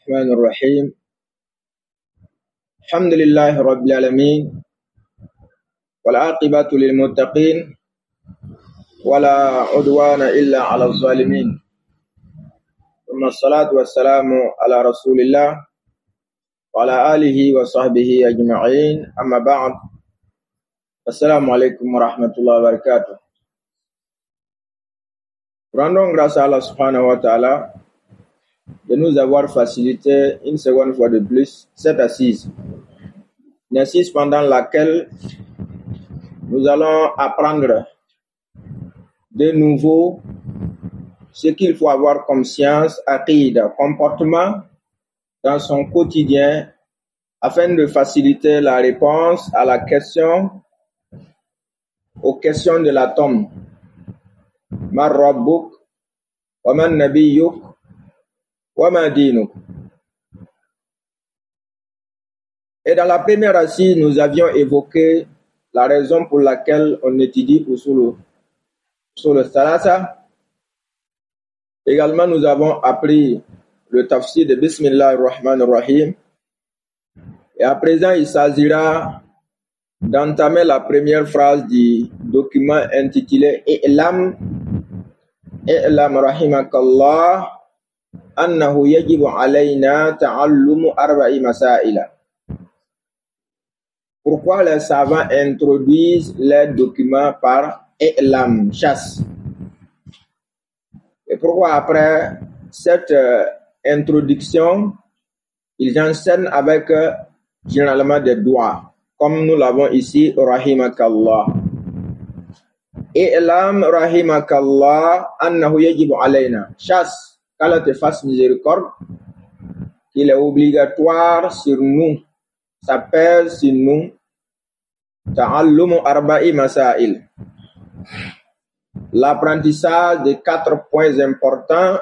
الرحمن الرحيم الحمد لله رب العالمين والعاقبة للمتقين ولا عدوان إلا على الظالمين ثم الصلاة والسلام على رسول الله وعلى آله وصحبه أجمعين أما بعد السلام عليكم ورحمة الله وبركاته. Rendons grâce à Allah subhanahu wa ta'ala de nous avoir facilité une seconde fois de plus cette assise. Une assise pendant laquelle nous allons apprendre de nouveau ce qu'il faut avoir comme science, aqida, comportement dans son quotidien afin de faciliter la réponse à la question, aux questions de l'atome. Man rabbuk wa man nabiyyuk wa ma dinuk. Et dans la première assise, nous avions évoqué la raison pour laquelle on étudie usul al-thalatha. Également, nous avons appris le tafsir de Bismillah ar-Rahman ar-Rahim. Et à présent, il s'agira d'entamer la première phrase du document intitulé I'lam rahimakallah annahu yajibu alayna ta'allumu arba'i masaila. Pourquoi les savants introduisent les documents par I'lam, chasse? Et pourquoi après cette introduction, ils enseignent avec généralement des doigts, comme nous l'avons ici, rahimakallah. I'lam rahimakallah annahu yajibu alayna. Chasse, qu'Allah te fasse miséricorde, qu'il est obligatoire sur nous, ça pèse sur nous, ta'allumu arba'i masail. L'apprentissage de 4 points importants,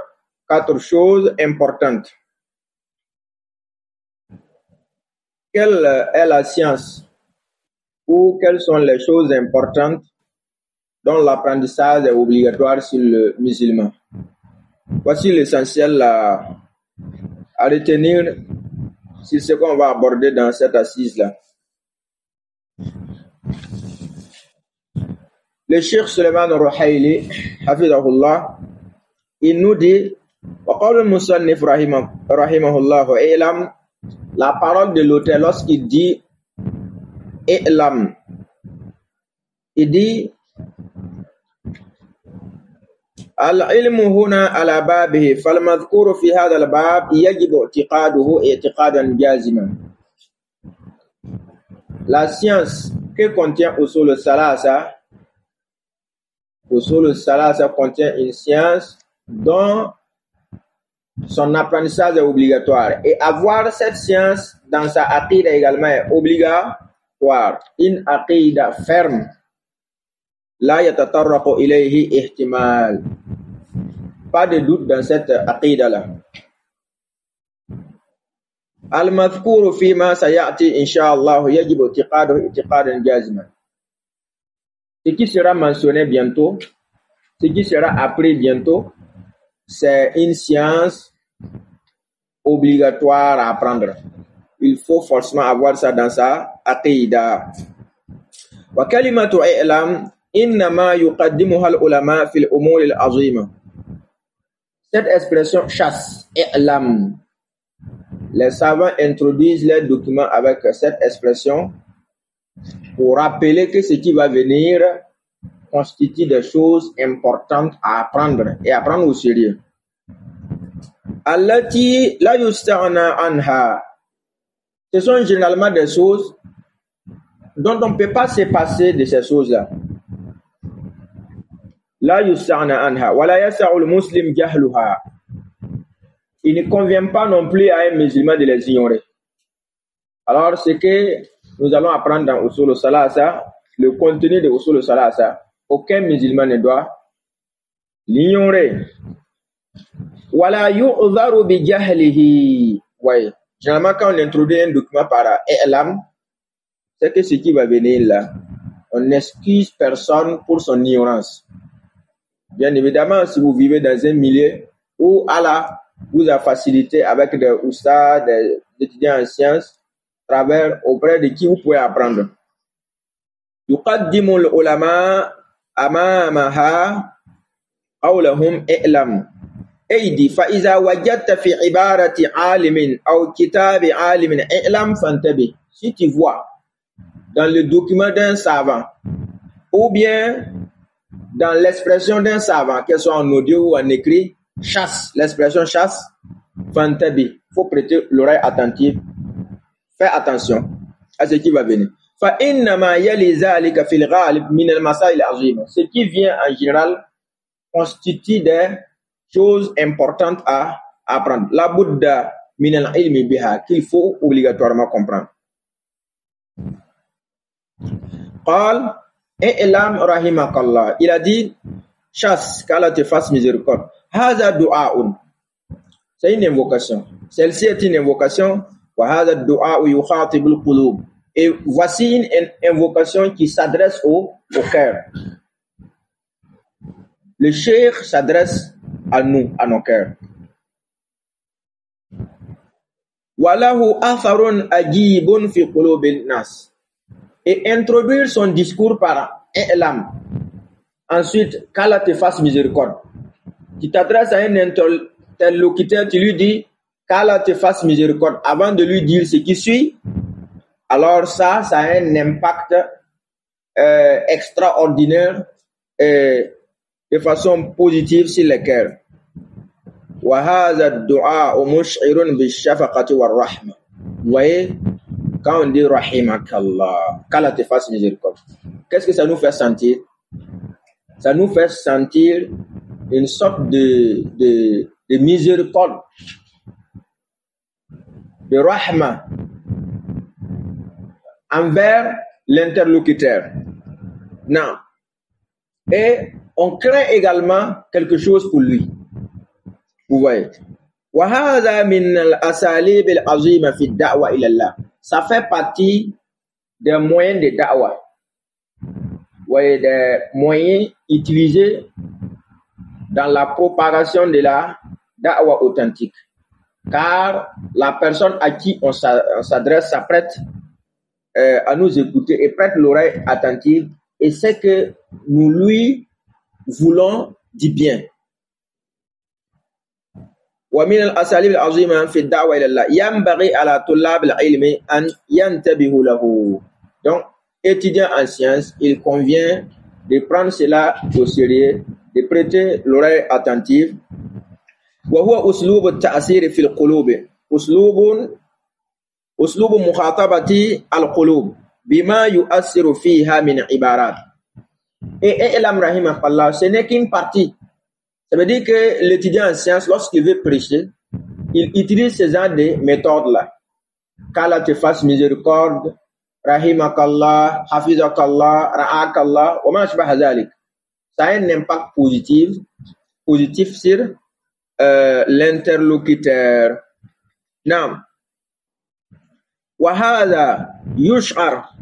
4 choses importantes. Quelle est la science ou quelles sont les choses importantes dont l'apprentissage est obligatoire sur le musulman? Voici l'essentiel à retenir sur ce qu'on va aborder dans cette assise-là. Le Cheikh Suleiman al-Ruhaili, hafidahullah, il nous dit, wa qawlu al-musannif rahimahullah wa i'lam, la parole de l'auteur lorsqu'il dit i'lam, il dit al-ilmu huna ala babihi fal-madhkuru fi hadha al-bab yajibu i'tiqaduhu i'tiqadan jaziman. La science que contient usul al-thalatha, usul al-thalatha contient une science dont son apprentissage est obligatoire. Et avoir cette science dans sa aqida également est obligatoire. Une aqida ferme. La yatatarraqu ilayhi ihtimal. Pas de doute dans cette aqida-là. Al-madhkuru fima sayati insha'Allah yajibu i'tiqaduhu i'tiqadan jaziman. Ce qui sera mentionné bientôt, ce qui sera appris bientôt, c'est une science obligatoire à apprendre. Il faut forcément avoir ça dans sa aqida. Wa kalimatu i'lam innama yuqaddimuha al-ulama fil umur al-azima. Cette expression chasse, i'lam, les savants introduisent les documents avec cette expression pour rappeler que ce qui va venir constitue des choses importantes à apprendre et à prendre au sérieux. Allati la yusta'na anha. Ce sont généralement des choses dont on ne peut pas se passer de ces choses-là. La yusta'na anha. Wa la yasa'ul muslim jahluha. Il ne convient pas non plus à un musulman de les ignorer. Alors, ce que nous allons apprendre dans Usul al-Thalatha, le contenu de Usul al-Thalatha, aucun musulman ne doit l'ignorer. Wala yu'dharu bi jahlihi. Ouais. Généralement, quand on introduit un document par i'lam, c'est que ce qui va venir là, on n'excuse personne pour son ignorance. Bien évidemment, si vous vivez dans un milieu où Allah vous a facilité avec des oustas, des étudiants en sciences, travers auprès de qui vous pouvez apprendre. يقدم العلماء أمامها قولهم اعلم. Et il dit فإذا وجدت في عبارة عالم أو كتاب عالم اعلم فانتبه. Si tu vois dans le document d'un savant ou bien dans l'expression d'un savant, qu'elle soit en audio ou en écrit, chasse, l'expression chasse, fantabi, faut prêter l'oreille attentive, fais attention à ce qui va venir. فإنما يلي ذلك في الغالب من المسائل العظيمة. Ce qui vient en général constitue des choses importantes à apprendre. La Bouddha min al-ilmi biha, qu'il faut obligatoirement comprendre. قال اعلم رحمك الله. Il a dit, chasse, qu'Allah te fasse miséricorde. هذا دعاء. C'est une invocation. Celle-ci est une invocation. وهذا الدعاء يخاطب القلوب. Et voici une invocation qui s'adresse au cœur. Le cheikh s'adresse à nous, à nos cœurs. وَلَهُ أَثَرٌ أَجِيبٌ فِي قُلُوبِ النَّاسِ. Et introduire son discours par i'lam. Ensuite, qu'Allah te fasse miséricorde. Tu t'adresses à un interlocuteur, tu lui dis qu'Allah te fasse miséricorde. Avant de lui dire ce qui suit, alors ça a un impact extraordinaire de façon positive sur le cœur. وَهَذَا الدُّعَاءُ مُشْعِرٌ بِالشَّفَقَةِ وَالرَّحْمَةِ. Vous voyez, quand on dit rahimakallah, qu'Allah te fasse miséricorde, qu'est-ce que ça nous fait sentir? Ça nous fait sentir une sorte de miséricorde, de rahma envers l'interlocuteur. Non. Et on craint également quelque chose pour lui. Vous voyez. وَهَذَا مِنَ الْأَسَالِيبِ الْعَظِيمَ فِي الدَّعْوَةِ إِلَى اللَّهِ. Ça fait partie des moyens de da'wah. Vous voyez, des moyens utilisés dans la propagation de la da'wah authentique. Car la personne à qui on s'adresse s'apprête à nous écouter et prête l'oreille attentive et sait que nous lui voulons du bien. ومن الأساليب العظيمة في الدعوة إلى الله ينبغي على طلاب العلم أن ينتبهوا له. Donc, étudiant en sciences, il convient de prendre cela au sérieux, de prêter l'oreille attentive. وهو أسلوب التأثير في القلوب. أسلوب مخاطبة القلوب بما يؤثر فيها من عبارات. Et اعلم رحمك الله, ce n'est qu'une partie. Ça veut dire que l'étudiant en sciences, lorsqu'il veut prêcher, il utilise ces genre de méthodes-là. Qu'Allah te fasse miséricorde, rahimakallah, hafizakallah, ra'akallah, wa ma ashbaha dhalik. Ça a un impact positif sur l'interlocuteur. Naam. Wa hadha yush'ar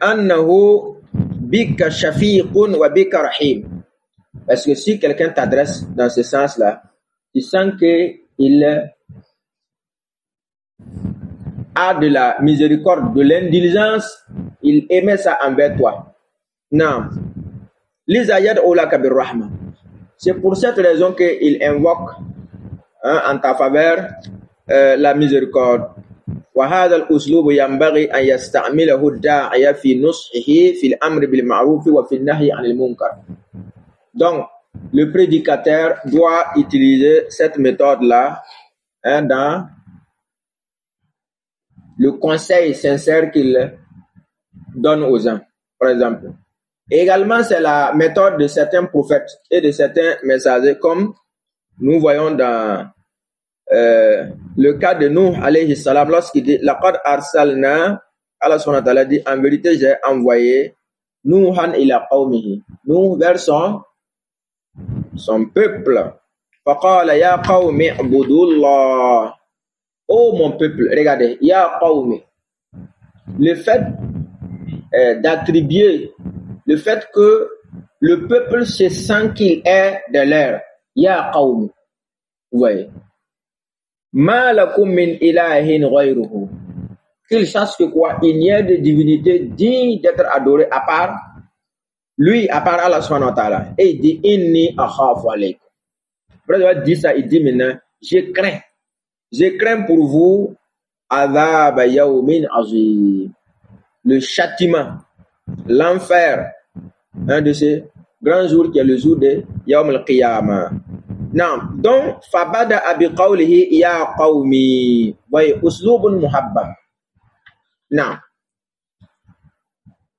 annahu bika shafiqun wa bika rahim. Parce que si quelqu'un t'adresse dans ce sens-là, tu sens qu'il a de la miséricorde, de l'indulgence, il émet ça envers toi. Non. C'est pour cette raison qu'il invoque en ta faveur la miséricorde. وهذا الأسلوب ينبغي أن يستعمله الداعية في نصحه في الأمر بالمعروف وفي النهي عن المنكر. Donc, le prédicateur doit utiliser cette méthode-là dans le conseil sincère qu'il donne aux gens, par exemple. Et également, c'est la méthode de certains prophètes et de certains messagers, comme nous voyons dans le cas de Nuh, alayhi salam, lorsqu'il dit « Laqad arsalna » Allah subhanahu wa ta'ala dit « En vérité, j'ai envoyé Nuhan ila qawmihi » Nuh vers son peuple. Faqala ya qawmi ibudullah. Oh mon peuple, regardez, ya qawmi. Le fait d'attribuer, le fait que le peuple se sent qu'il est de l'air. Ya qawmi. Vous voyez. Ma lakum min ilahin ghayruhu. Qu'il sache que quoi, il n'y a de divinité digne d'être adorée à part lui, à part Allah subhanahu wa ta'ala. Et il dit inni akhafu alaykum. Après il dit ça, il dit maintenant, je crains pour vous adhab yawmin azim, le châtiment, l'enfer, un de ces grands jours qui est le jour de Yawm al-Qiyamah. Non, donc fabada abi qawlihi ya qawmi, voyez, uslubun muhabbab. Non.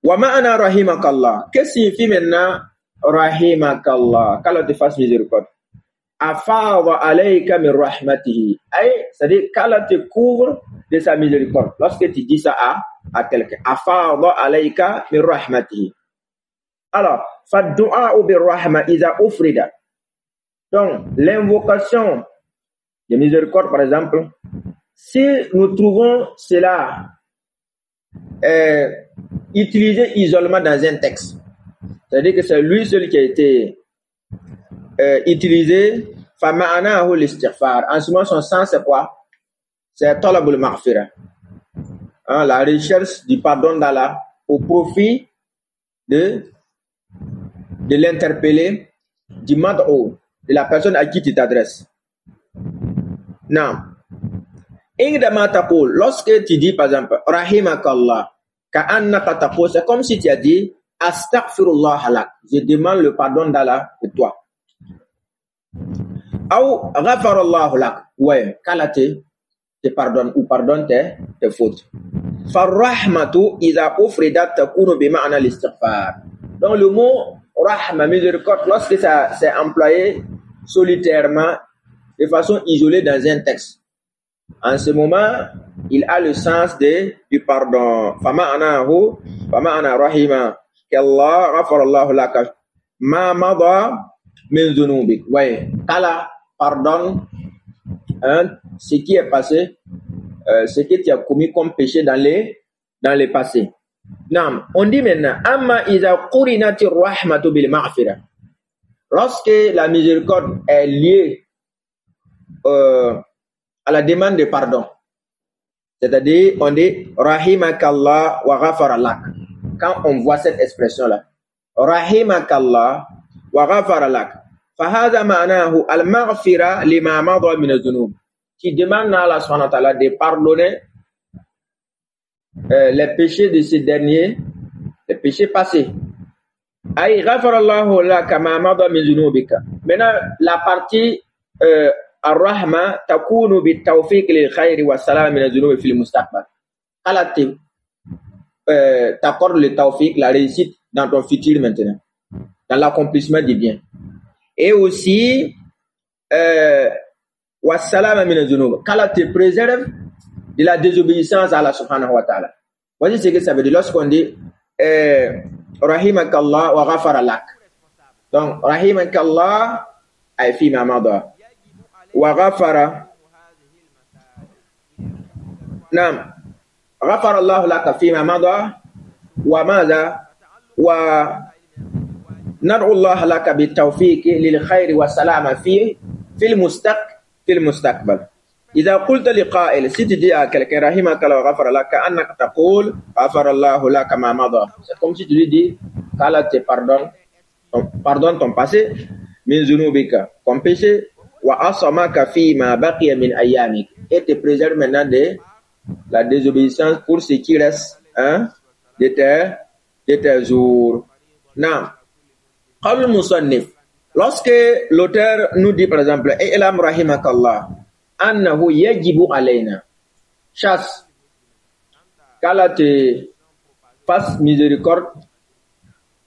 Wa ma'ana rahimakallah. Qu'est-ce qui signifie maintenant rahimakallah? Qu'Allah te fasse miséricorde. Afadha alayka min rahmatihi. C'est-à-dire qu'Allah te couvre de sa miséricorde. Lorsque tu dis ça à quelqu'un. Afadha alayka min rahmatihi. Alors, faddu'a bir rahma iza ufrida. Donc, l'invocation de miséricorde, par exemple, si nous trouvons cela utilisé isolement dans un texte, c'est-à-dire que c'est lui seul qui a été utilisé, fama'anahu l'istighfar. En ce moment, son sens, c'est quoi? C'est talabul maghfira. La recherche du pardon d'Allah au profit de l'interpellé, du mad'u, de la personne à qui tu t'adresses. Non. Lorsque tu dis, par exemple, rahimakallah, ka'annaka taqul, c'est comme si tu as dit, astaghfirullah halak, je demande le pardon d'Allah pour toi. Ou ghafarallahu lak, ouais, qu'Allah te pardonne ou pardonne tes fautes. Farrahmatu idha ufridat takunu bima'na l'istighfar. Donc le mot rahma, miséricorde, lorsque ça c'est employé solitairement, de façon isolée dans un texte, en ce moment, il a le sens du pardon. Fama'ana rahima qu'Allah ghafarallahu laka ma mada min dhunubik. Ouais, qu'Allah pardonne ce qui est passé, ce que tu as commis comme péché dans les passés. Non, on dit maintenant, amma iza qurinati rahmatu bil maghfira. Lorsque la miséricorde est liée à la demande de pardon, c'est-à-dire on dit rahimakallah wa ghafara lak. Quand on voit cette expression là, rahimakallah wa ghafara lak, fahadha ma'nahu al-maghfira lima madha min adh-dhunub, qui demande à Allah subhanahu wa ta'ala de pardonner les péchés de ces derniers, les péchés passés. Ay ghafarallahu laka ma madha min dhunubika. Maintenant la partie Ar-Rahma takunu bit-tawfiq lil-khayri was-salam min adh-dhunubi fil mustaqbal. Allah t'accorde le tawfiq, la réussite dans ton futur maintenant, dans l'accomplissement du bien. Et aussi was-salam min adh-dhunub. Allah te préserve de la désobéissance à Allah subhanahu wa ta'ala. Voici ce que ça veut dire lorsqu'on dit rahimakallah wa ghafara lak. Donc rahimakallah ay fi ma madha. وغفر نعم غفر الله لك فيما مضى وماذا وندعو الله لك بالتوفيق للخير والسلامة في المستقبل. إذا قلت لقائل ستدي quelqu'un رحمك الله وغفر لك كأنك تقول غفر الله لك ما مضى. C'est comme si tu lui dis qu'Allah te pardonne ton passé min zunubika, ton péché, wa asamaka fi ma baqiya min ayyamik, et te préserve maintenant de la désobéissance pour ce qui reste de tes jours. Non. Qal musannif, lorsque l'auteur nous dit par exemple i'lam rahimakallah annahu yajibu alayna, chasse qu'Allah te fasse miséricorde,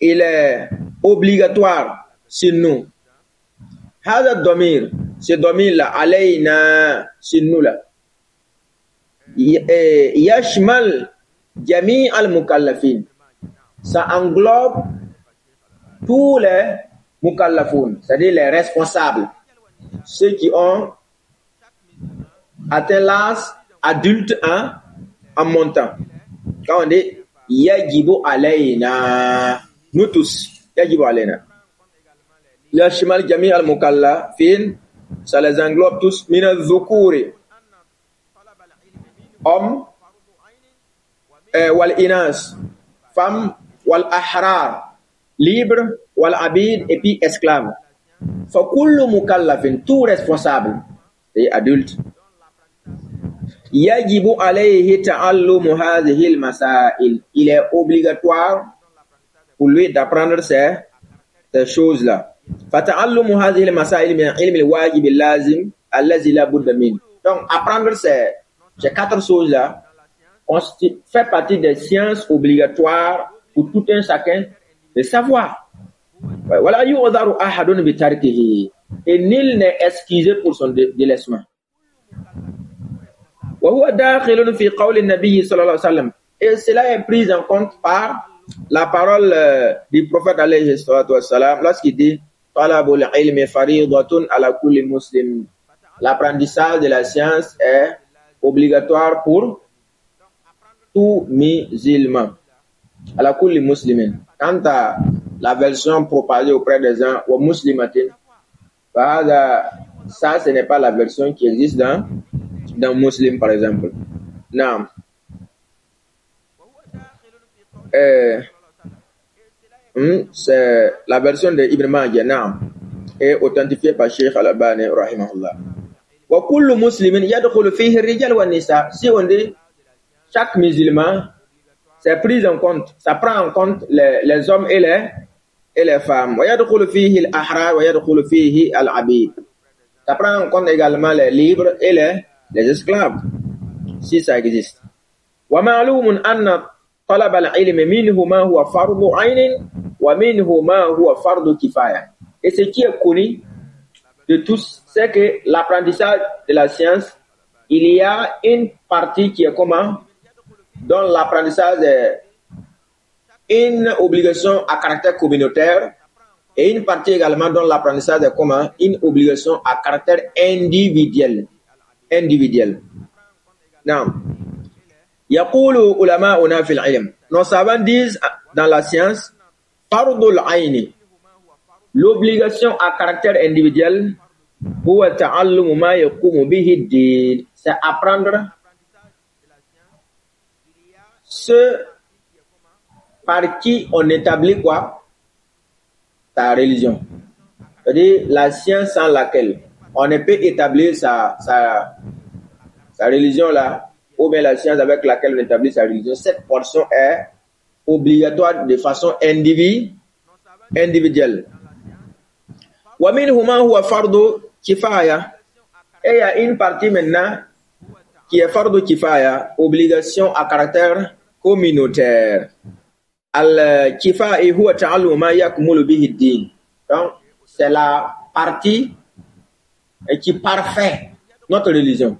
il est obligatoire sur nous. Hada domir, ce domir-là, alayna, sur nous là, yashmal jami al-mukallafin, ça englobe tous les mukallafoun, c'est-à-dire les responsables, ceux qui ont atteint l'âge adulte en montant. Quand on dit yajibu alayna, nous tous, yajibu alayna. Yashmal jami al-mukallafin ça les englobe tous. Min al-dhukuri, hommes, wal inas, femmes, wal ahrar, libres, wal abid, et puis esclaves. Fa kullu mukallafin, tout responsable et adulte, yajibu alayhi ta'allumu hadhihi al-masail, il est obligatoire pour lui d'apprendre ces choses-là. Fa ta'allumu hadhihi al-masail min ilmi al-wajib al-lazim allazi la budda min. Donc apprendre ces 4 choses-là fait partie des sciences obligatoires pour tout un chacun de savoir. Wala yu'dharu ahadun bi tarkihi, et nul n'est excusé pour son délaissement. Wa huwa dakhilun fi qawli an-nabi sallallahu alayhi wa sallam, et cela est pris en compte par la parole du prophète alayhi salatu wassalam lorsqu'il dit talabul ilmi faridatun ala kulli muslim, l'apprentissage de la science est obligatoire pour tout musulman, ala kulli muslimin. Quant à la version propagée auprès des gens wa muslimatin, ça ce n'est pas la version qui existe dans Muslim par exemple. Naam. C'est la version de Ibn Majah, naam, est authentifiée par Cheikh Al-Albani rahimahullah. Wa kullu muslimin yadkhulu fihi ar-rijal wa nisa, si on dit chaque musulman, c'est pris en compte, ça prend en compte les hommes et les femmes. Wa yadkhulu fihi al-ahrar wa yadkhulu fihi al-abid, ça prend en compte également les libres et les esclaves, si ça existe. Wa ma'lumun anna talab al-ilm minhu ma huwa fardu 'ayn wa minhu ma huwa fardu kifaya. Et ce qui est connu de tous, c'est que l'apprentissage de la science, il y a une partie qui est comment, dont l'apprentissage est une obligation à caractère communautaire, et une partie également dont l'apprentissage est comment, une obligation à caractère individuel. Non. Yaqulu ulama'una fil ilm, nos savants disent dans la science, fardul ayni, l'obligation à caractère individuel, huwa ta'allumu ma yaqumu bihi ad-din, c'est apprendre ce par qui on établit quoi? Ta religion. C'est-à-dire la science sans laquelle on ne peut établir sa religion là, ou bien la science avec laquelle on établit sa religion. Cette portion est obligatoire de façon individuelle. Wa minhu ma huwa fardu kifaya, et il y a une partie maintenant qui est fardu kifaya, obligation à caractère communautaire. Al-kifaya huwa ta'allumu ma yakmulu bihi ad-din. Donc c'est la partie qui parfait notre religion,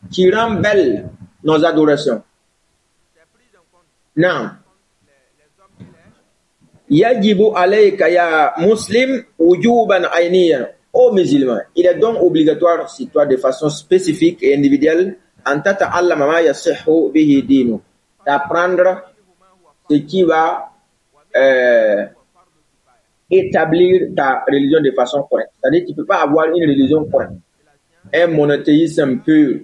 qui rend belle nos adorations. Non. Yajibu alayka ya muslim wujuban ayniyan, ô musulman, il est donc obligatoire sur toi de façon spécifique et individuelle an tata'allama ma yasihhu bihi dinu, d'apprendre ce qui va établir ta religion de façon correcte. C'est-à-dire que tu ne peux pas avoir une religion correcte, un monothéisme pur,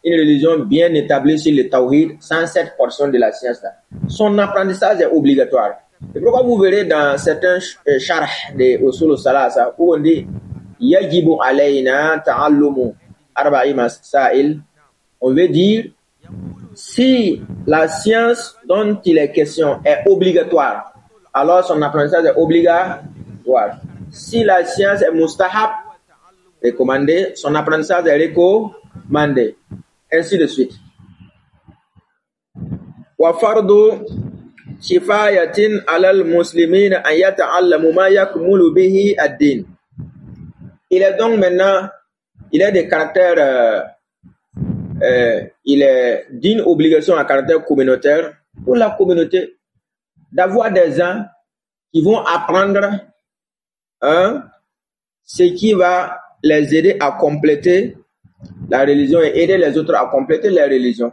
une religion bien établie sur le tawhid sans cette portion de la science-là. Son apprentissage est obligatoire. C'est pourquoi vous verrez dans certains sharh de Usul al-Salasa où on dit yajibu alayna ta'allumu arba'i masail, on veut dire si la science dont il est question est obligatoire, alors son apprentissage est obligatoire. Si la science est mustahab, recommandé, son apprentissage est recommandé, ainsi de suite. Wa fardu kifayatin alal muslimina an yata'allamu ma yakmulu bihi ad-din. Il est donc maintenant, il est de caractère, il est d'une obligation à caractère communautaire pour la communauté d'avoir des gens qui vont apprendre ce qui va les aider à compléter la religion et aider les autres à compléter la religion.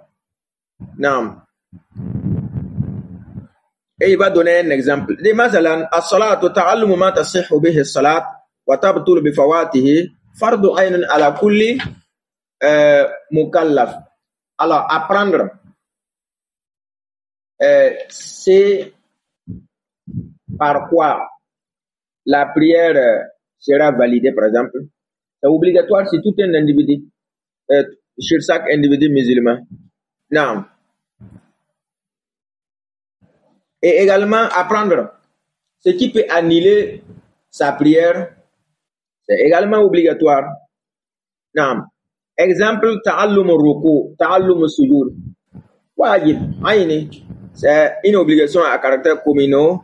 Non. Et il va donner un exemple. Masalan, as-salatu ta'allumu ma tasihhu bihi as-salat wa tabtulu bi fawatihi fardu aynin ala kulli mukallaf. Alors, apprendre, c'est par quoi la prière sera validée, par exemple. C'est obligatoire sur tout un individu, sur chaque individu musulman. Non. Et également apprendre ce qui peut annuler sa prière, c'est également obligatoire. Non. Exemple, ta'allum ruku, ta'allum sujud. Wajib, aïni. C'est une obligation à caractère communautaire.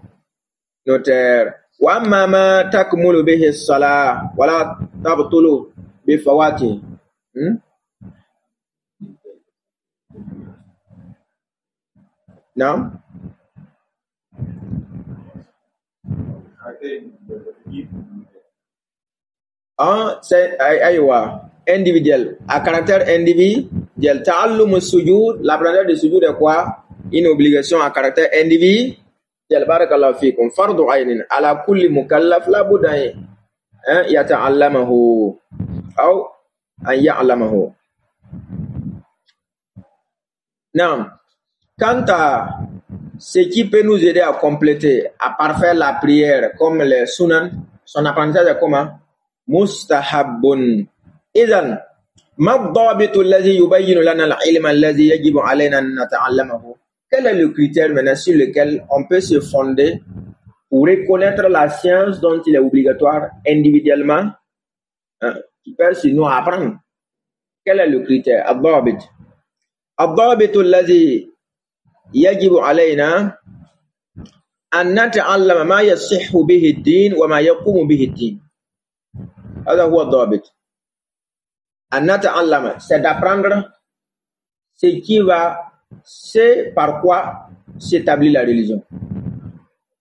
Wa amma ma takmulu bihi as-salah wala tabtulu bi fawati. Non? C'est individuel, à caractère individuel. Ta'allum sujud, l'apprentissage de sujud est quoi? Une obligation à caractère individuel. Barakallahu fikum. Fardu aynin ala kulli mukallaf la budda yata'allamahu aw an ya'lamahu. Non. Quant à ce qui peut nous aider à compléter, à parfaire la prière, comme les sunan, son apprentissage est comment? Mustahabbun. Idhan, ma ad-dabitu alladhi yubayyinu lana al-ilma alladhi yajibu alayna an nata'allamahu? Quel est le critère maintenant sur lequel on peut se fonder pour reconnaître la science dont il est obligatoire individuellement, qui peut sur nous apprendre? Quel est le critère? Ad-dabit. Ad-dabitu alladhi yajibu alayna an nata'allama ma yasihhu bihi ad-din wa ma yaqumu bihi ad-din. هذا هو الضابط. أن نتعلم, c'est d'apprendre ce qui va, c'est par quoi s'établit la religion.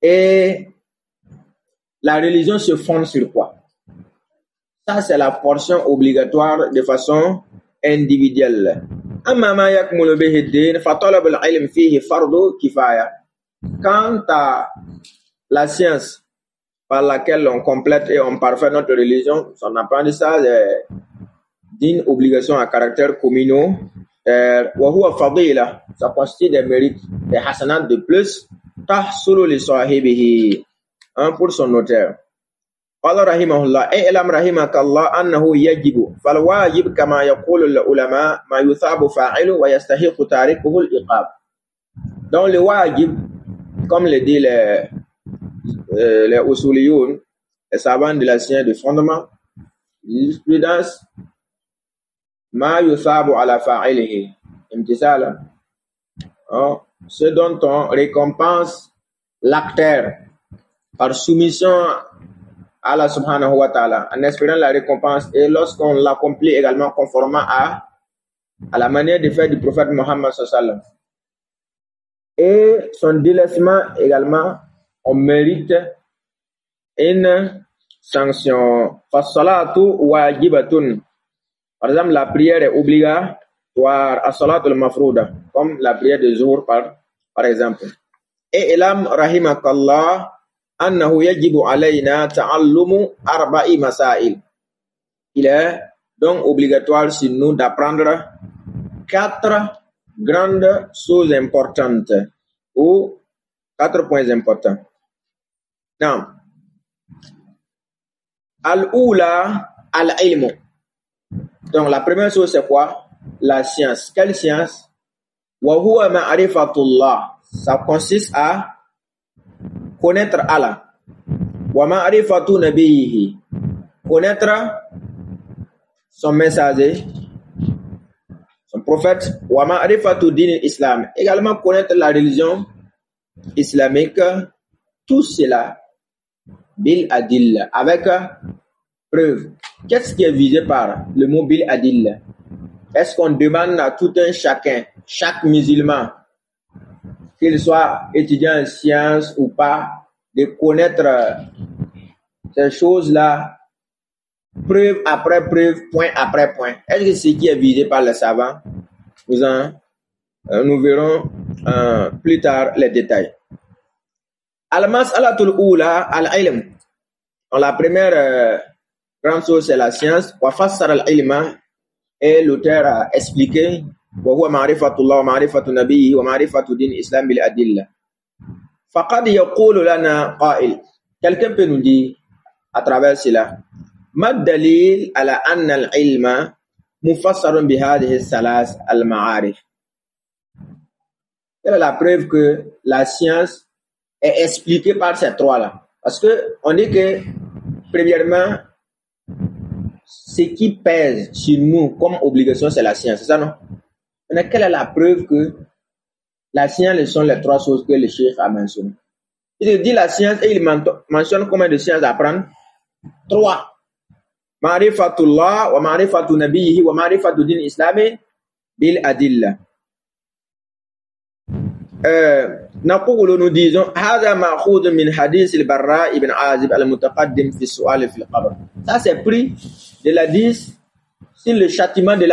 Et la religion se fonde sur quoi? Ça, c'est la portion obligatoire de façon individuelle. أما ما يكمل به الدين فطلب العلم فيه فرض كفاية. Quant à la science par laquelle on complète et on parfait notre religion, son apprentissage est d'une obligation à caractère communautaire. وهو فضيلة, ça constitue des mérites, des hasanat de plus, تحصل لصاحبه, pour son auteur. قال رحمه الله اعلم رحمك الله أنه يجب, فالواجب كما يقول العلماء ما يثاب فاعله ويستحق تاركه العقاب. Donc le wajib, comme le dit les usuliyoun, les savants de la science de fondement, jurisprudence, ma yusabu ala fa'ilihi, imtisala, ce dont on récompense l'acteur par soumission à Allah subhanahu wa ta'ala, en espérant la récompense, et lorsqu'on l'accomplit également conformément à la manière de faire du prophète Mohammed sallallahu alayhi wa sallam. Et son délaissement également, on mérite une sanction. As-salatu wajibatun. Par exemple, la prière est obligatoire. As-salatu al-mafrouda, comme la prière de Zuhr par exemple. Et ilam rahimakallah annahu yajibu alayna ta'allumu arba'i masail. Il est donc obligatoire sur nous d'apprendre 4 grandes choses importantes ou 4 points importants. Non. Al-Oula, al-ilmu. Donc la première chose c'est quoi? La science. Quelle science? Wa huwa ma'rifatullah. Ça consiste à connaître Allah. Wa ma'rifatu nabiyhi. Connaître son messager, son prophète. Wa ma'rifatu din islam. Également connaître la religion islamique. Tout cela bil adil, avec preuve. Qu'est-ce qui est visé par le mot bil adil? Est-ce qu'on demande à tout un chacun, chaque musulman, qu'il soit étudiant en sciences ou pas, de connaître ces choses-là, preuve après preuve, point après point? Est-ce que c'est ce qui est visé par les savants? Nous verrons plus tard les détails. Al-mas'alatul ula al-ilm. La première grande chose c'est la science. Wa fassara al-ilma, et l'auteur a expliqué wa huwa ma'rifatullah wa ma'rifatu nabiyhi wa ma'rifatu din islam bil adilla. Faqad yaqulu lana qa'il. Quelqu'un peut nous dire à travers cela, ma dalil ala anna al-ilma mufassarun bi hadhihi salas al-ma'arif. Quelle est la preuve que la science est expliquée par ces trois-là? Parce que on dit que, premièrement, ce qui pèse sur nous comme obligation, c'est la science, c'est ça, non? Mais quelle est la preuve que la science sont les trois choses que le cheikh a mentionnées? Il dit la science et il mentionne combien de sciences à apprendre? 3. Ma'rifatullah wa ma'rifatu nabiyhi wa ma'rifatu din islami bil adilla. نقول nous disons هذا مأخوذ من حديث البراء بن عازب المتقدم في السؤال في القبر. Ça c'est pris de l'hadith sur le châtiment de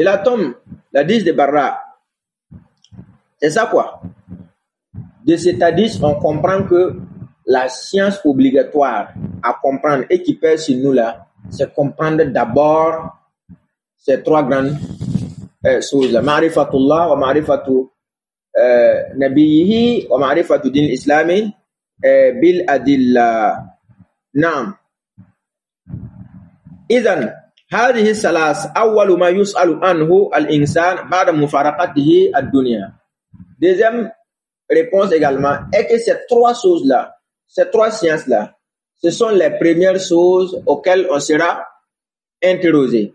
la tombe, l'hadith de Barra. C'est ça quoi? De cet hadith on comprend que la science obligatoire à comprendre et qui pèse sur nous là, c'est comprendre d'abord ces trois grandes choses là. Ma'rifatullah wa ma'rifatu نبيه ومعرفة دين الإسلام بالأدلة. نعم. إذن هذه الثلاث أول ما يسأل عنه الإنسان بعد مفارقته الدنيا. Deuxième réponse également est que ces trois choses-là, ces trois sciences-là, ce sont les premières choses auxquelles on sera interrogé.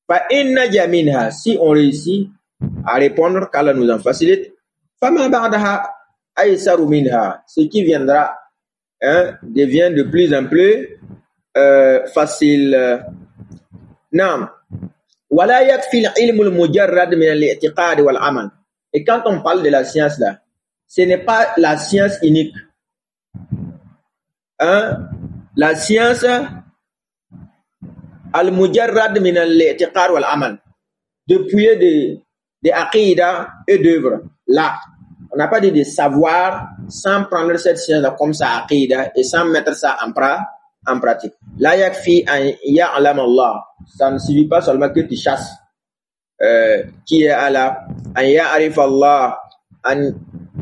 فإن جميعها, si on réussit à répondre, qu'Allah nous en facilite, فَمَا بَعْدَهَا أَيْسَرُ مِنْهَا, ce qui viendra devient de plus en plus facile. نعم. وَلَا يَكْفِي الْعِلْمُ الْمُجَرَّدُ مِنَ الْإِعْتِقَادِ وَالْعَمَلِ. Et quand on parle de la science là, ce n'est pas la science unique. La science al-mujarrad min al-i'tiqad wal-amal, depuis des aqidah et d'œuvres. Là, on n'a pas dit de savoir sans prendre cette science comme ça aqidah et sans mettre ça en pratique. La yakfi an ya'lam Allah, ça ne suffit pas seulement que tu chasses qui est Allah, an ya'rif Allah, an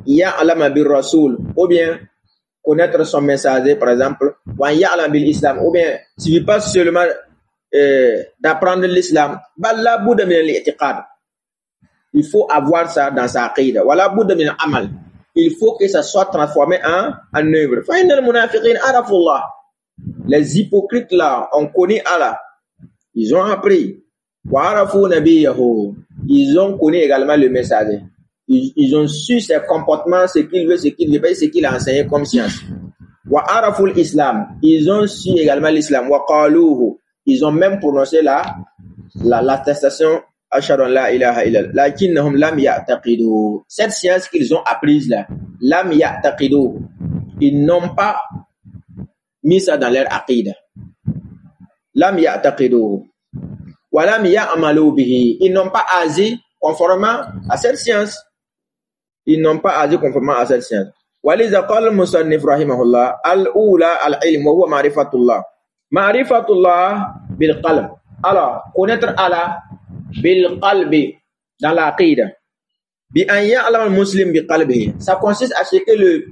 ya'lam bir rasul, ou bien connaître son messager par exemple, ou an ya'lam bil islam, ou bien il ne suffit pas seulement d'apprendre l'islam. Balla bouddha min al-i'tiqad, il faut avoir ça dans sa aqida. Wala bouddha min al-amal, il faut que ça soit transformé en œuvre. Fa innal munafiqin arafu Allah, les hypocrites là ont connu Allah, ils ont appris. Wa arafu nabiyahu, ils ont connu également le messager, ils ont su ses comportements, ce qu'il veut, ce qu'il ne veut pas, ce qu'il a enseigné comme science. Wa arafu l'islam, ils ont su également l'islam. Wa qaluhu, ils ont même prononcé l'attestation ashhadu an la ilaha illallah, lakinnahum lam ya'taqidu. Cette science qu'ils ont apprise là, lam ya'taqidu, ils n'ont pas mis ça dans leur aqida. Lam ya'taqidu wa lam ya'malu bihi, ils n'ont pas agi conformément à cette science. Ils n'ont pas agi conformément à cette science. Waliza qala al-musannif rahimahullah, al-ula al-ilm wa huwa ma'rifatullah. Ma'rifatullah bil qalb. Alors, connaître Allah bil qalbi, dans l'aqida. Bi an ya'lam al-muslim bi qalbihi. Ça consiste à ce que le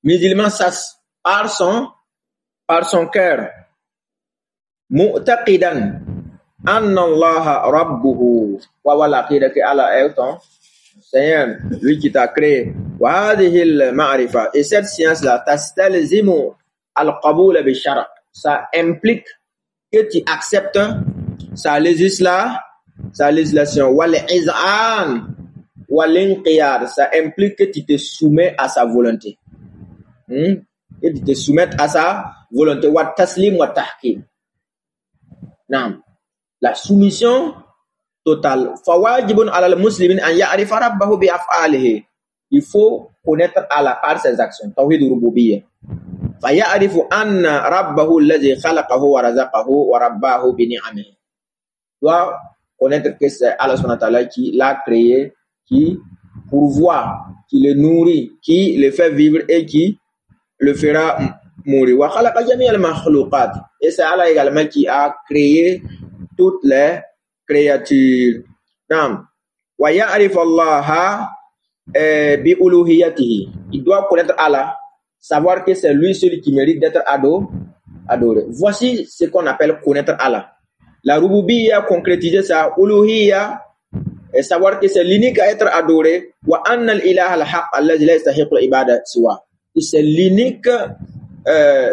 musulman sache par son cœur, mu'taqidan anna Allah rabbuhu, wa wal aqida que Allah est ton Seigneur, lui qui t'a créé. Wa hadhihi al-ma'rifa, et cette science là tastalzimu al-qabul bi shar', ça implique que tu acceptes sa législation. Wal iz'an wal inqiyad, ça implique que tu te soumets à sa volonté. Que tu te soumettes à sa volonté. Wa taslim wa tahkim. Naam. La soumission totale. Fawajibun alal muslimin an ya'rifa rabbahu bi af'alihi. Il faut connaître Allah par ses actions. Tawhid rububiyyah. Fa ya'rifu anna rabbahu alladhi khalaqahu wa razaqahu wa rabbahu bi ni'amihi. Doit connaître que c'est Allah subhanahu wa ta'ala qui l'a créé, qui pourvoit, qui le nourrit, qui le fait vivre et qui le fera mourir. Wa khalaqa jami'al makhluqat. Et c'est Allah également qui a créé toutes les créatures. Nam. Wa ya'rif Allah bi uluhiyatihi. Il doit connaître Allah, savoir que c'est lui celui qui mérite d'être adoré. Voici ce qu'on appelle connaître Allah. La rububiyya, concrétiser ça, uluhiyya, et savoir que c'est l'unique à être adoré. Wa anna al-ilaha al-haq alladhi la yastahiqu al-ibada siwa. C'est l'unique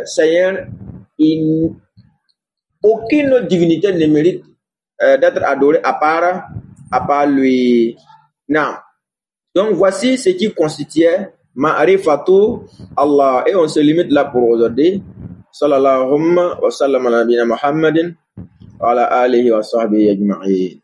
Seigneur. Aucune autre divinité ne mérite d'être adorée à part lui. Non. Donc voici ce qui constituait ma'rifatu Allah. Et on se limite là pour aujourd'hui. Sallallahu wa sallam ala nabiyina Muhammadin wa ala alihi wa sahbihi ajma'in.